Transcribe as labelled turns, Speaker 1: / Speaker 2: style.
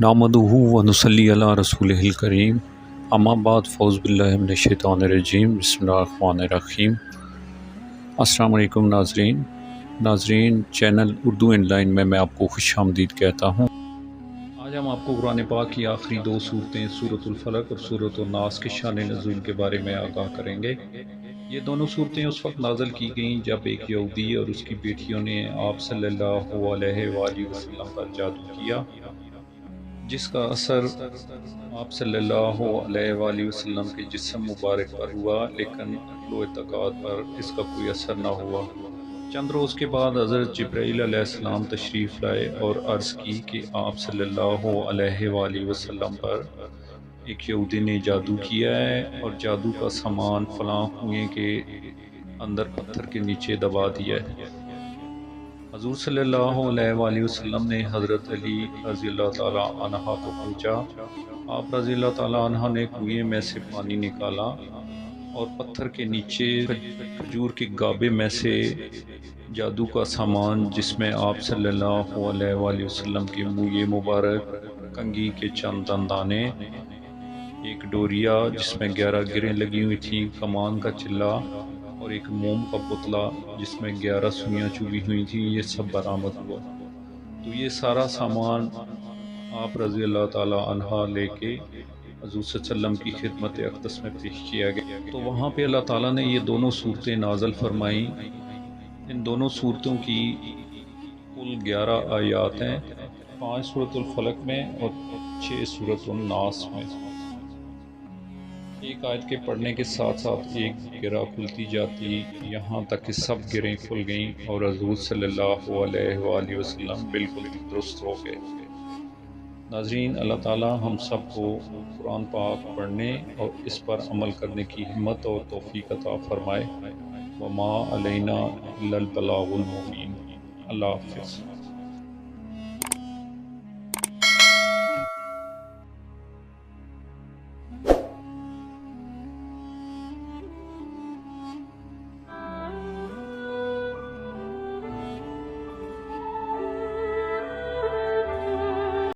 Speaker 1: نحمدہ و نصلی علی رسولہ کریم، اما بعد، فاعوذ باللہ من الشیطان الرجیم، بسم اللہ الرحمن الرحیم۔ السلام علیکم ناظرین، چینل اردو ان لائن میں آپ کو خوش آمدید کہتا ہوں۔ آج ہم آپ کو قرآن پاک کی آخری دو صورتیں سورۃ الفلق اور سورۃ الناس کے شان نزول کے بارے میں آگاہ کریں گے۔ یہ دونوں صورتیں اس وقت نازل کی گئیں جب ایک یہودی اور اس کی بیٹیوں نے آپ صلی اللہ علیہ وآلہ وسلم پر جادو کیا، جس کا اثر آپ صلی اللہ علیہ وآلہ وسلم کے جسم مبارک پر ہوا، لیکن عقل و اعتقاد پر اس کا کوئی اثر نہ ہوا۔ چند روز کے بعد حضرت جبرائیل علیہ السلام تشریف لائے اور عرض کی کہ آپ صلی اللہ علیہ وآلہ وسلم پر ایک یہودی نے جادو کیا ہے اور جادو کا سامان فلاں کنویں کے اندر پتھر کے نیچے دبا دیا ہے۔ حضور صلی اللہ علیہ وآلہ وسلم نے حضرت علی رضی اللہ تعالیٰ عنہ کو پوچھا۔ آپ رضی اللہ تعالیٰ عنہ نے کنویں میں سے پانی نکالا اور پتھر کے نیچے کھجور کے گابے میں سے جادو کا سامان، جس میں آپ صلی اللہ علیہ وآلہ وسلم کے منہ مبارک، کنگھی کے چند دندانے، ایک ڈوریا جس میں 11 گریں لگی ہوئی تھیں، کمان کا چلہ اور ایک موم کا پتلا جس میں 11 سوئیاں چبھی ہوئی تھیں، یہ سب برآمد ہوا۔ تو یہ سارا سامان آپ رضی اللہ تعالیٰ عنہ لے کے حضور صلی اللہ علیہ وسلم کی خدمت اقدس میں پیش کیا گیا۔ تو وہاں پہ اللہ تعالیٰ نے یہ دونوں صورتیں نازل فرمائیں۔ ان دونوں صورتوں کی کل 11 آیات ہیں، 5 سورۃ الفلق میں اور 6 سورۃ الناس میں۔ ایک آیت کے پڑھنے کے ساتھ ساتھ ایک گرہ کھلتی جاتی، یہاں تک کہ سب گرہیں کھل گئیں اور حضور صلی اللہ علیہ وآلہ وسلم بالکل درست ہو گئے۔ ناظرین، اللہ تعالیٰ ہم سب کو قرآن پاک پڑھنے اور اس پر عمل کرنے کی ہمت اور توفیق عطا فرمائے۔ وما علینا الا البلاغ المبین۔ اللہ حافظ۔